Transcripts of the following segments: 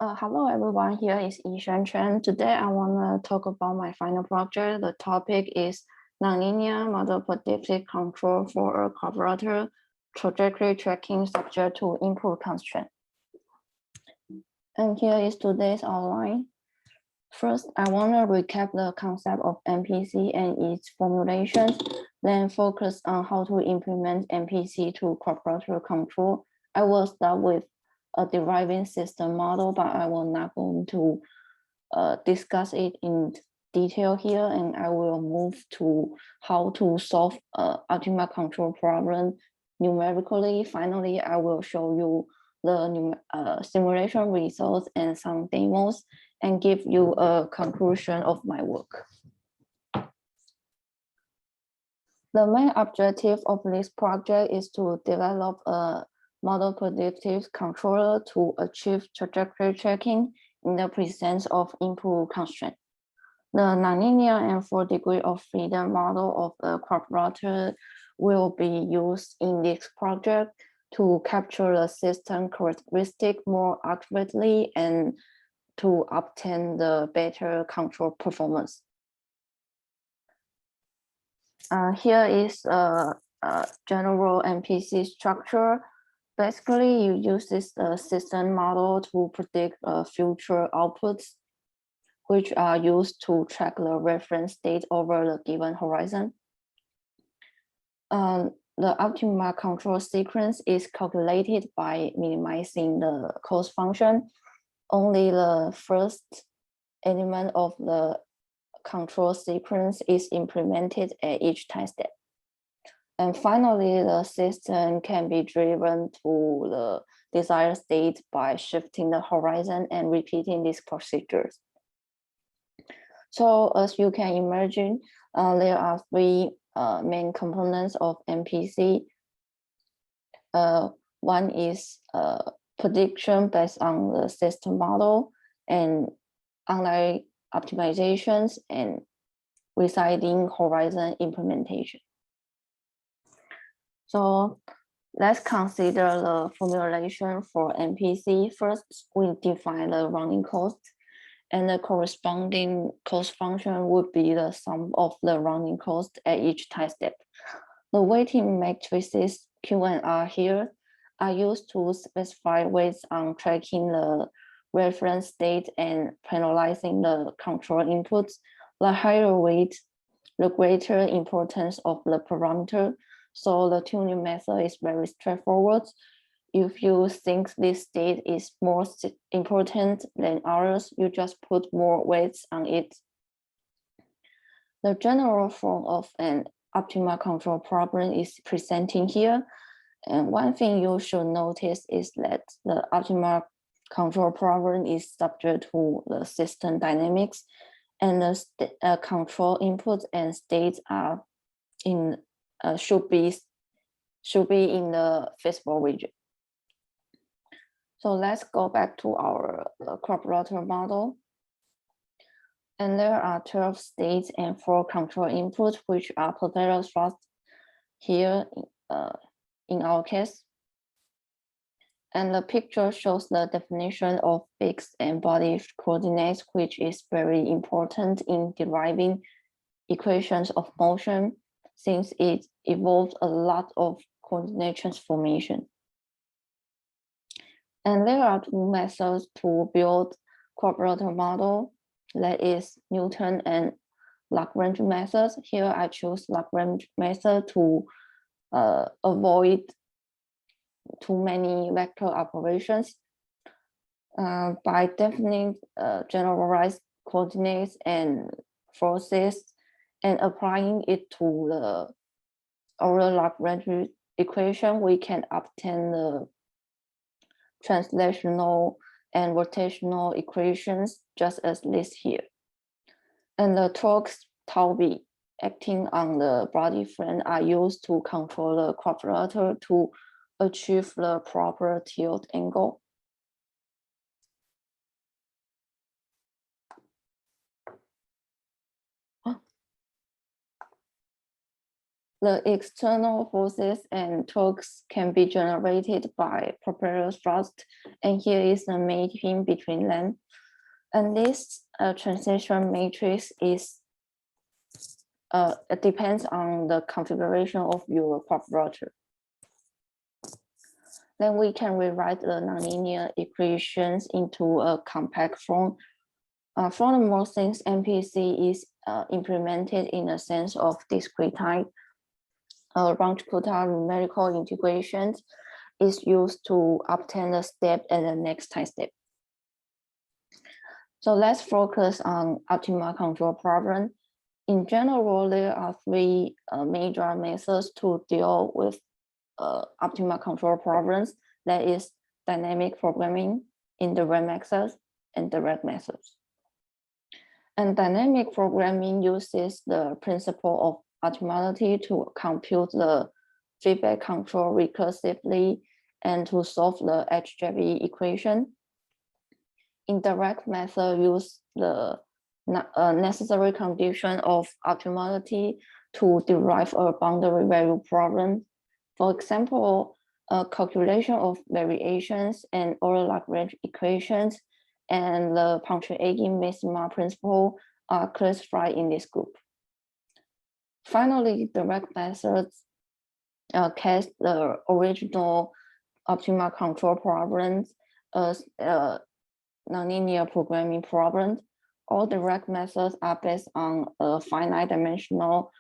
Hello everyone, here is YiHsuan. Today I want to talk about my final project. The topic is nonlinear model predictive control for a quadrotor trajectory tracking subject to input constraint. And here is today's outline. First, I want to recap the concept of NPC and its formulations, then focus on how to implement NPC to quadrotor control. I will start with a deriving system model, but I will not going to discuss it in detail here, and I will move to how to solve optimal control problem numerically. Finally, I will show you the simulation results and some demos and give you a conclusion of my work. The main objective of this project is to develop a model predictive controller to achieve trajectory tracking in the presence of input constraint. The nonlinear and 4 degree of freedom model of the quadrotor will be used in this project to capture the system characteristic more accurately and to obtain the better control performance. Here is a general NPC structure. Basically, you use this system model to predict future outputs, which are used to track the reference state over the given horizon. The optimal control sequence is calculated by minimizing the cost function. Only the first element of the control sequence is implemented at each time step. And finally, the system can be driven to the desired state by shifting the horizon and repeating these procedures. So as you can imagine, there are 3 main components of NPC. One is prediction based on the system model and online optimizations and residing horizon implementation. So let's consider the formulation for NPC. First, we define the running cost, and the corresponding cost function would be the sum of the running cost at each time step. The weighting matrices Q and R here are used to specify weights on tracking the reference state and penalizing the control inputs. The higher weight, the greater importance of the parameter. So the tuning method is very straightforward. If you think this state is more important than others, you just put more weights on it. The general form of an optimal control problem is presenting here. And one thing you should notice is that the optimal control problem is subject to the system dynamics, and the control inputs and states are in should be in the feasible region. So let's go back to our quadrotor model. And there are 12 states and 4 control inputs, which are potato thrust here in our case. And the picture shows the definition of fixed and body coordinates, which is very important in deriving equations of motion, since it involves a lot of coordinate transformation. And there are 2 methods to build quadrotor model, that is Newton and Lagrange methods. Here I choose Lagrange method to avoid too many vector operations. By defining generalized coordinates and forces and applying it to the Euler Lagrange equation, we can obtain the translational and rotational equations just as listed here. And the torques tau b acting on the body frame are used to control the quadrotor to achieve the proper tilt angle. The external forces and torques can be generated by propeller thrust, and here is the mapping between them. And this transition matrix is it depends on the configuration of your quadrotor. Then we can rewrite the nonlinear equations into a compact form. Furthermore, since NPC is implemented in a sense of discretized, round-quota numerical integrations is used to obtain the step and the next time step. So let's focus on optimal control problem. In general, there are three major methods to deal with optimal control problems. That is dynamic programming, indirect methods, and direct methods. And dynamic programming uses the principle of optimality to compute the feedback control recursively and to solve the HJV equation. Indirect method use the necessary condition of optimality to derive a boundary value problem. For example, a calculation of variations and Euler Lagrange equations and the punctuating maxima principle are classified in this group. Finally, direct methods cast the original optimal control problems as nonlinear programming problems. All direct methods are based on a finite dimensional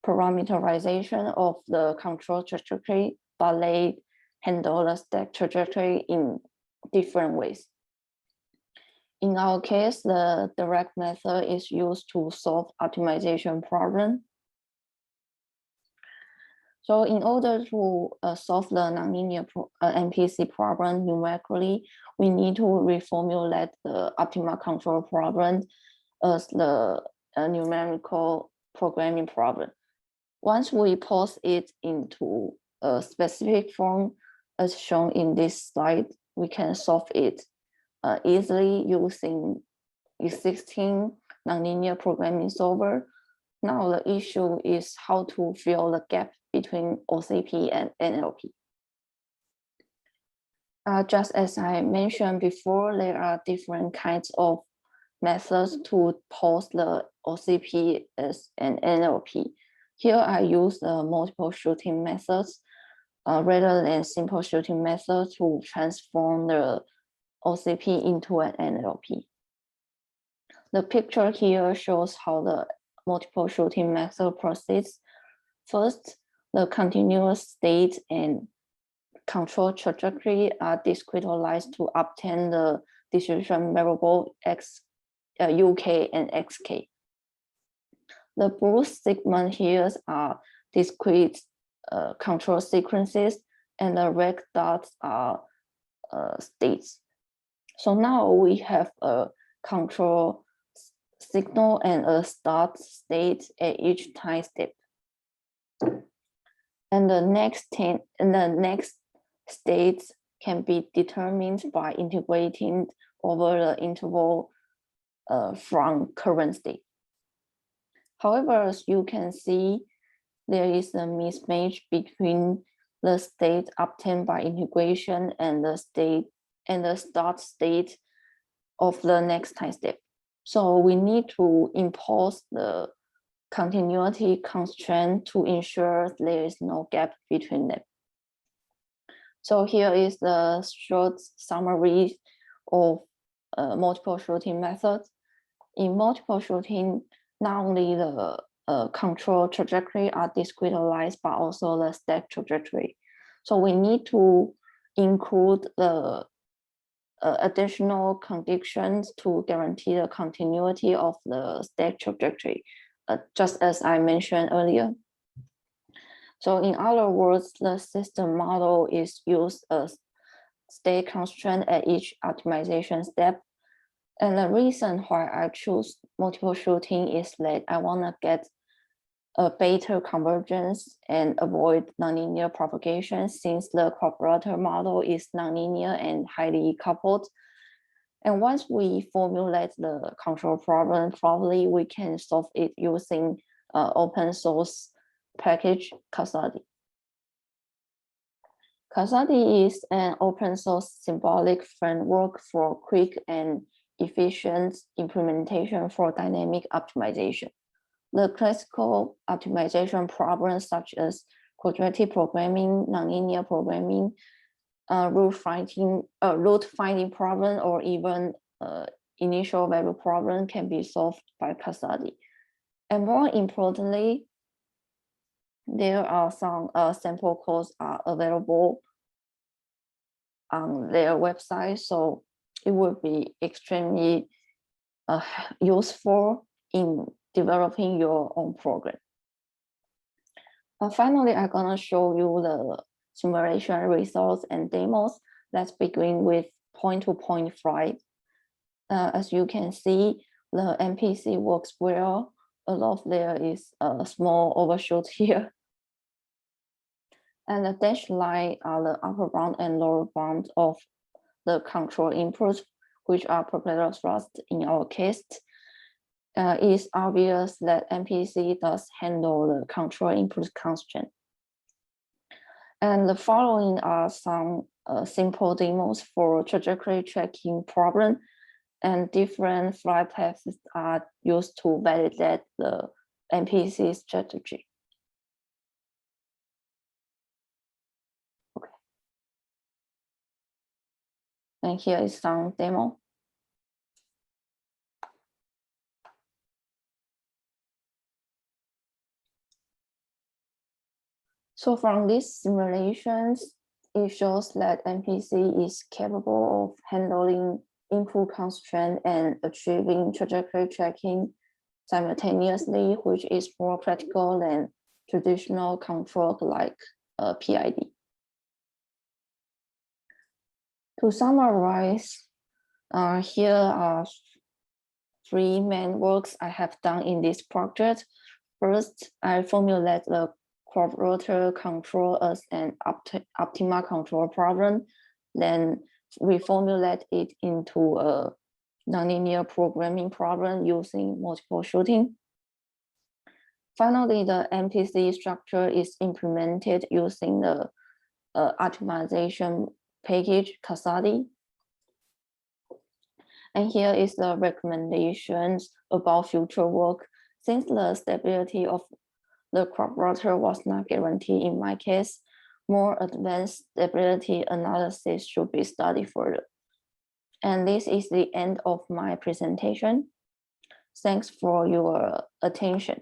parameterization of the control trajectory, but they handle the stack trajectory in different ways. In our case, the direct method is used to solve optimization problem. So in order to solve the nonlinear NPC problem numerically, we need to reformulate the optimal control problem as the numerical programming problem. Once we pose it into a specific form, as shown in this slide, we can solve it easily using existing nonlinear programming solver. Now the issue is how to fill the gap between OCP and NLP. Just as I mentioned before, there are different kinds of methods to pose the OCP as an NLP. Here I use the multiple shooting methods rather than simple shooting methods to transform the OCP into an NLP. The picture here shows how the multiple shooting method proceeds. First, the continuous state and control trajectory are discretized to obtain the decision variable x, uk and xk. The blue segment here are discrete control sequences, and the red dots are states. So now we have a control signal and a start state at each time step. And the next states can be determined by integrating over the interval from current state. However, as you can see, there is a mismatch between the state obtained by integration and the state and the start state of the next time step. So we need to impose the continuity constraint to ensure there is no gap between them. So here is the short summary of multiple shooting methods. In multiple shooting, not only the control trajectory are discretized, but also the stack trajectory. So we need to include the additional conditions to guarantee the continuity of the stack trajectory, just as I mentioned earlier. So in other words, the system model is used as state constraint at each optimization step. And the reason why I choose multiple shooting is that I want to get a better convergence and avoid nonlinear propagation, since the Quadrotor model is nonlinear and highly coupled. And once we formulate the control problem, probably we can solve it using open source package Kasadi. Kasadi is an open source symbolic framework for quick and efficient implementation for dynamic optimization. The classical optimization problems such as quadratic programming, nonlinear programming, root finding problem, or even initial value problem can be solved by Kasadi. And more importantly, there are some sample codes are available on their website, so it would be extremely useful in developing your own program. Finally, I'm gonna show you the simulation results and demos. Let's begin with point-to-point flight. As you can see, the NPC works well. Although there is a small overshoot here. And the dashed line are the upper bound and lower bound of the control inputs, which are propeller thrust in our case. It's obvious that NPC does handle the control input constraint. And the following are some simple demos for trajectory tracking problem, and different flight paths are used to validate the NPC strategy. Okay. And here is some demo. So from these simulations, it shows that NPC is capable of handling input constraint and achieving trajectory tracking simultaneously, which is more practical than traditional control like PID. To summarize, here are 3 main works I have done in this project. First, I formulate the Quadrotor control as an optimal control problem. Then we formulate it into a nonlinear programming problem using multiple shooting. Finally, the NPC structure is implemented using the optimization package Kasadi. And here is the recommendations about future work. Since the stability of the Quadrotor was not guaranteed in my case, more advanced stability analysis should be studied further. And this is the end of my presentation. Thanks for your attention.